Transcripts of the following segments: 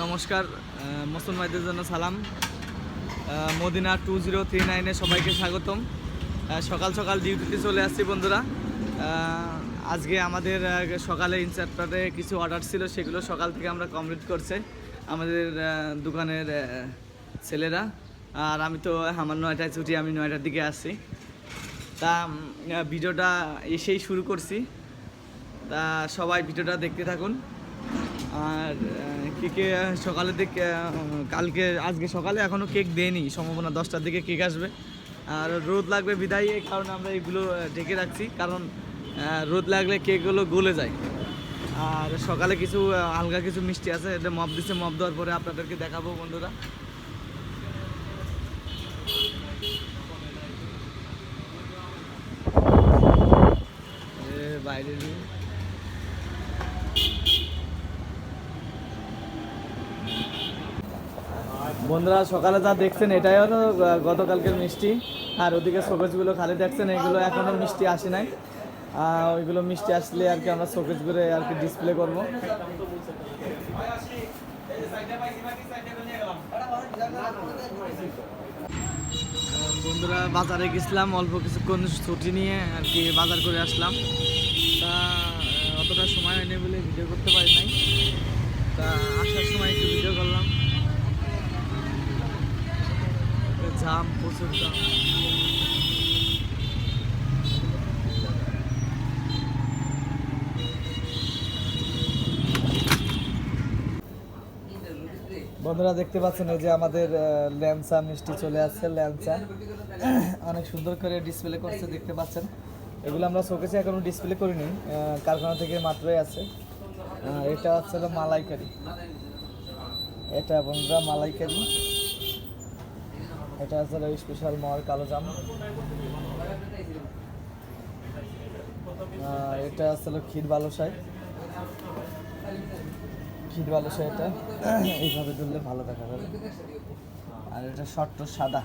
নমস্কার, মুসলমান ভাইদের জন্য সালাম। মদিনা 2039-এ সবাইকে স্বাগতম। সকাল সকাল ডিউটিতে চলে আসছি বন্ধুরা। আজকে আমাদের সকালে ইনচার্জে কিছু অর্ডার ছিল, সেগুলো সকাল থেকে আমরা কমপ্লিট করছে আমাদের দোকানের ছেলেরা। আর আমি তো আমার 9টায় ছুটি, আমি 9টার দিকে আসছি। তা ভিডিওটা এসেই শুরু করছি, তা সবাই ভিডিওটা দেখতে থাকুন। আর কেকে সকালে কালকে আজকে সকালে এখনও কেক দেয়নি, সম্ভাবনা 10টার দিকে কেক আসবে। আর রোদ লাগবে বিদায়, এই কারণে আমরা এগুলো ঢেকে রাখছি, কারণ রোদ লাগলে কেকগুলো গলে যায়। আর সকালে কিছু হালকা কিছু মিষ্টি আছে, এটা মপ দিচ্ছে, মপ দেওয়ার পরে আপনাদেরকে দেখাবো বন্ধুরা। বাইরে বন্ধুরা সকালে যা দেখছেন এটাই হলো গতকালকের মিষ্টি। আর ওদিকে শোকেসগুলো খালি দেখছেন, এগুলো এখনও মিষ্টি আসে নাই। ওইগুলো মিষ্টি আসলে আর কি আমরা শোকেসগুলো আর কি ডিসপ্লে করবো। বন্ধুরা বাজারে গেছিলাম, অল্প কিছুক্ষণ ছুটি নিয়ে আর কি বাজার করে আসলাম। তা অতটা সময় হয়নি বলে ভিডিও করতে পারি নাই। তা আসার সময় একটু ভিডিও করলাম। জাম, প্রচুর দাম। বন্ধুরা দেখতে পাচ্ছেন এই যে আমাদের ল্যাংচা মিষ্টি চলে আসছে। ল্যাংচা অনেক সুন্দর করে ডিসপ্লে করছে, দেখতে পাচ্ছেন। এগুলো আমরা শোকেসে এখনো ডিসপ্লে করিনি, কারখানা থেকে মাত্রই আছে। এটা হচ্ছে মালাইকারি, এটা বন্ধুরা মালাইকারি। এটা আছে স্পেশাল মর কালো জাম। এটা আসলে ক্ষীর বালুশাই, ক্ষীর বালুশাই। এটা এইভাবে ধরলে ভালো দেখা যাবে। আর এটা শর্ট সাদা।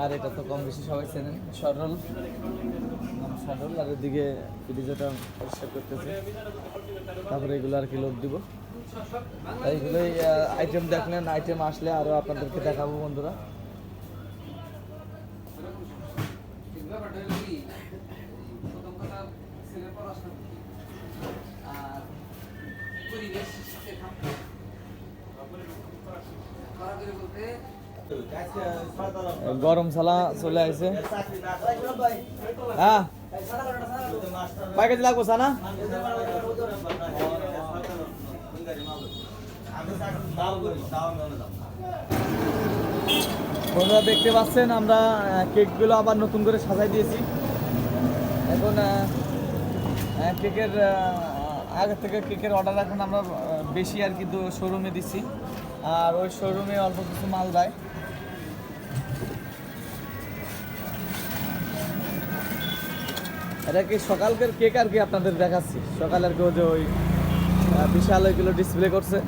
আর এটা তো কম বেশি সবাই চেনেন, সরল সরল। আর এদিকে ফ্রিজটা পরিষ্কার করতেছে, তারপরে এগুলো আর কি লোক দিব। এইগুলোই আইটেম দেখলেন, আইটেম আসলে আরও আপনাদেরকে দেখাবো বন্ধুরা। গরম সালা চলে আসছে। হ্যাঁ কয় কেজি লাগবো সানা? বন্ধুরা দেখতে পাচ্ছেন আমরা কেকগুলো আবার নতুন করে সাজাই দিয়েছি। এখন কেকের আগে থেকে কেকের অর্ডার এখন আমরা বেশি আর কি শোরুমে দিচ্ছি, আর ওই শোরুমে অল্প কিছু মাল দেয়। এটা কি সকালকার কেক আর কি আপনাদের দেখাচ্ছি। সকালের কেউ যে ওই বিশাল ওইগুলো ডিসপ্লে করছে।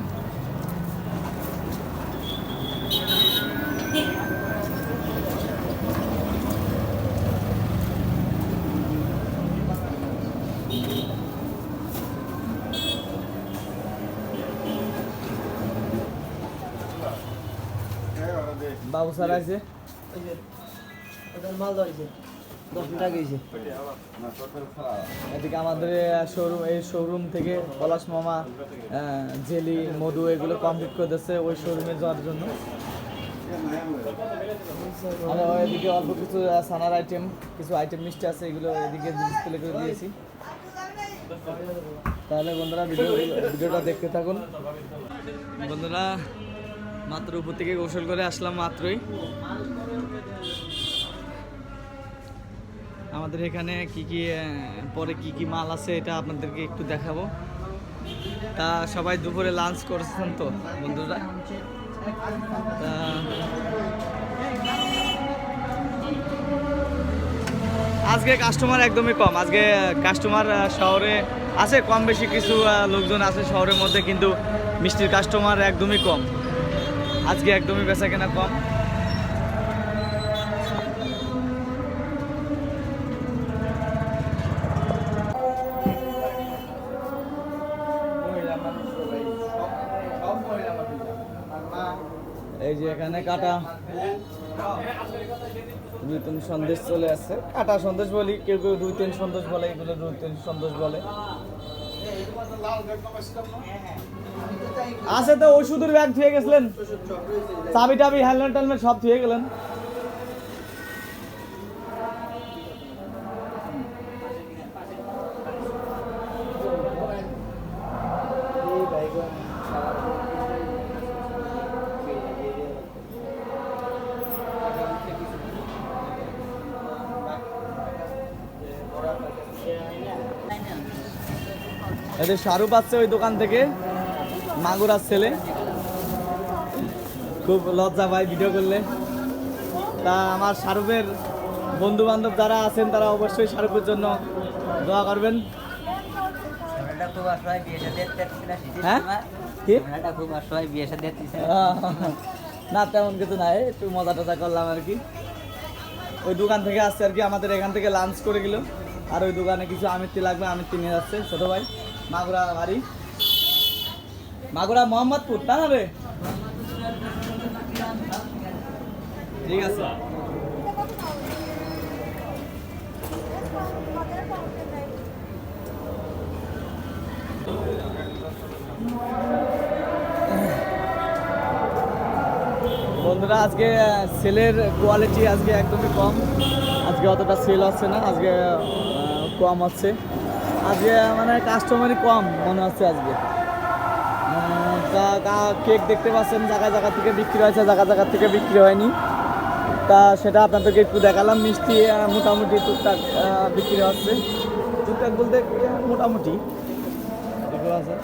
বাবু স্যার আছে, এদিকে আমাদের শোরুম, এই শোরুম থেকে পলাশ মামা জেলি মধু এগুলো কমপ্লিট করে দিচ্ছে ওই শোরুমে যাওয়ার জন্য। আর এদিকে অল্প কিছু সানার আইটেম, কিছু আইটেম মিষ্টি আছে, এগুলো এদিকে ডিসপ্লে করে দিয়েছি। তাহলে বন্ধুরা ভিডিওটা দেখতে থাকুন। বন্ধুরা মাত্র উপর থেকে গোসল করে আসলাম মাত্রই। আমাদের এখানে কি কি পরে কি কি মাল আছে এটা আপনাদেরকে একটু দেখাবো। তা সবাই দুপুরে লাঞ্চ করছেন তো বন্ধুরা? আজকে কাস্টমার একদমই কম। আজকে কাস্টমার শহরে আছে কম বেশি, কিছু লোকজন আছে শহরের মধ্যে, কিন্তু মিষ্টির কাস্টমার একদমই কম। আজকে একদমই বেচা কেনা কম। মহিলা মানুষ এই যে এখানে কাটা রুইতেন সন্দেশ চলে আসছে। কাটা সন্দেশ বলি, কেউ কেউ রুইতেন সন্দেশ বলে, এগুলো রুইতেন সন্দেশ বলে। আছে তো ওষুধের ব্যাগ ধুয়ে গেছিলেন, চাবি টাবি হেলমেট টেলমেট সব ধুয়ে গেলেন। এদের শাহরু পাচ্ছে ওই দোকান থেকে, মাগুরার ছেলে, খুব লজ্জা পায় ভিডিও করলে। তা আমার শাহরুখের বন্ধু বান্ধব যারা আছেন তারা অবশ্যই শাহরুখের জন্য দোয়া করবেন। হ্যাঁ না তেমন কিছু নাই, একটু মজা টজা করলাম আর কি। ওই দোকান থেকে আসছে আর কি, আমাদের এখান থেকে লাঞ্চ করে গেল। আর ওই দোকানে কিছু আমিত্তি লাগবে, আমিত্তি নিয়ে যাচ্ছে ছোট ভাই। মাগুরা বাড়ি, মাগুরা মোহাম্মদপুর, তা না রে? ঠিক আছে। বন্ধুরা আজকে সেলের কোয়ালিটি আজকে একদমই কম, আজকে অতটা সেল হচ্ছে না, আজকে কম হচ্ছে, আজকে মানে কাস্টমারই কম মনে হচ্ছে আজকে। কেক দেখতে পাচ্ছেন জায়গা জায়গা থেকে বিক্রি হয়েছে, জায়গা জায়গা থেকে বিক্রি হয়নি। তা সেটা আপনাদেরকে একটু দেখালাম। মিষ্টি মোটামুটি টুকটাক বিক্রি হচ্ছে, টুকটাক বলতে মোটামুটি বিক্রি আছে।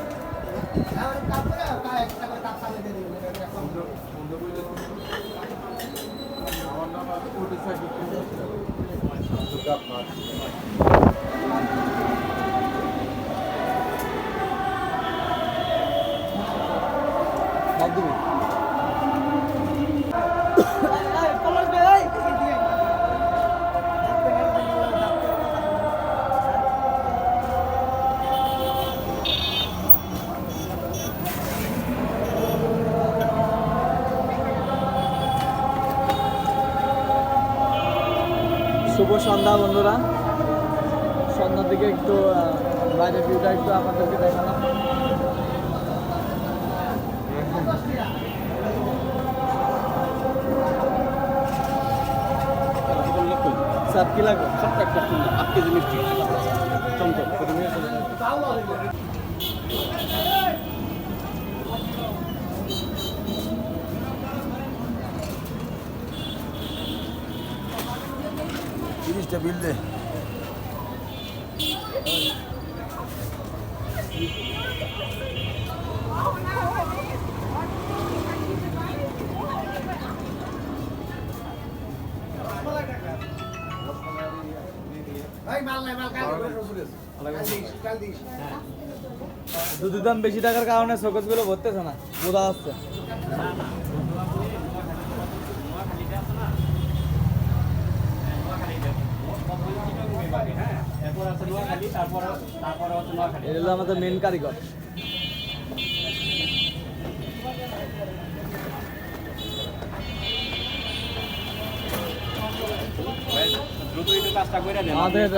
শুভ সন্ধ্যা বন্ধুরা, সন্ধ্যার দিকে একটু বাইরের ভিউটা একটু আপনাদেরকে দেখালাম। স্যার কি লাগবে? 8 কেজি মিষ্টি জিনিসটা বিল দে। দুধের দাম বেশি টাকার কারণে শোকেস গুলো ভরতেছে না, বোঝা যাচ্ছে। এটা হলো আমাদের মেন কারিগর। আমাদের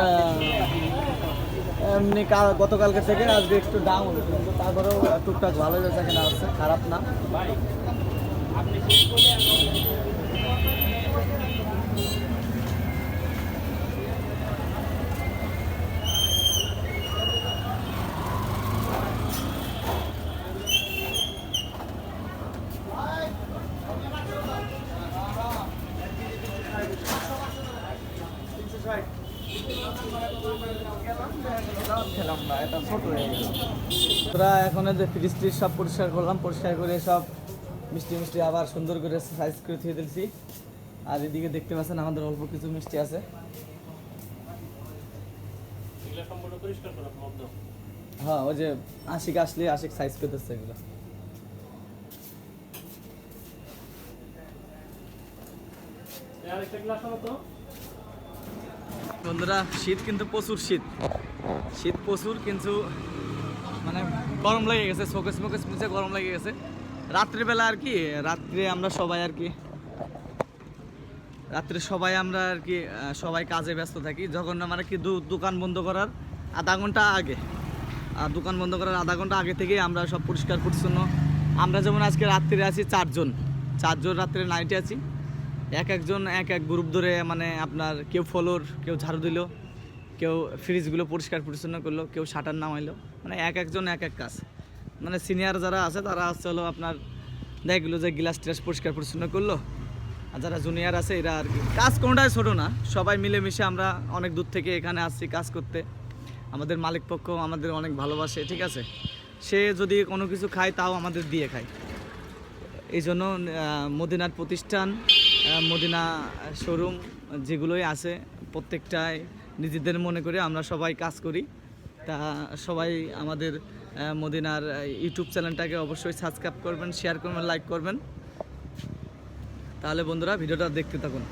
এমনি গতকালকে থেকে আজকে একটু ডাউন, কিন্তু তারপরেও টুকটাক ভালো বেচা কেনা আসছে, খারাপ না। তোরা এখন যে ফ্রিজ ট্রিজ সব পরিষ্কার করলাম, পরিষ্কার করে সব মিষ্টি মিষ্টি আবার সুন্দর করে সাইজ করে ধুয়ে দিয়েছি। আর এদিকে দেখতে পাচ্ছেন আমাদের অল্প কিছু মিষ্টি আছে। হ্যাঁ, ওই যে আশিক আসলে আশিক সাইজ করে দিচ্ছে এগুলো। বন্ধুরা শীত কিন্তু প্রচুর, শীত প্রচুর, কিন্তু মানে গরম লেগে গেছে, শোকেস মোকেস নিচে গরম লেগে গেছে। রাত্রিবেলা আর কি, রাত্রে আমরা সবাই আর কি, রাত্রে সবাই আমরা আর কি সবাই কাজে ব্যস্ত থাকি। যখন মানে কি দোকান বন্ধ করার আধা ঘন্টা আগে, আর দোকান বন্ধ করার আধা ঘন্টা আগে থেকেই আমরা সব পরিষ্কার পরিচ্ছন্ন। আমরা যেমন আজকে রাত্রে আছি চারজন রাত্রে নাইটে আছি। একজন এক গ্রুপ ধরে, মানে আপনার কেউ ফ্লোর, কেউ ঝাড়ু দিল, কেউ ফ্রিজগুলো পরিষ্কার পরিচ্ছন্ন করলো, কেউ শাটার নামাইলো, মানে একজন এক কাজ। মানে সিনিয়র যারা আছে তারা হচ্ছে হলো আপনার দেখলো যে গ্লাস ট্লাস পরিষ্কার পরিচ্ছন্ন করলো, আর যারা জুনিয়র আছে এরা আর কি কাজ কোনোটাই ছোটো না, সবাই মিলেমিশে আমরা অনেক দূর থেকে এখানে আসছি কাজ করতে। আমাদের মালিক পক্ষ আমাদের অনেক ভালোবাসে, ঠিক আছে। সে যদি কোনো কিছু খায় তাও আমাদের দিয়ে খায়। এই জন্য মদিনার প্রতিষ্ঠান, মদিনা শোরুম যেগুলোই আছে প্রত্যেকটাই নিজেদের মনে করে আমরা সবাই কাজ করি। তা সবাই আমাদের মদিনার ইউটিউব চ্যানেলটাকে অবশ্যই সাবস্ক্রাইব করবেন, শেয়ার করবেন, লাইক করবেন। তাহলে বন্ধুরা ভিডিওটা দেখতে থাকুন।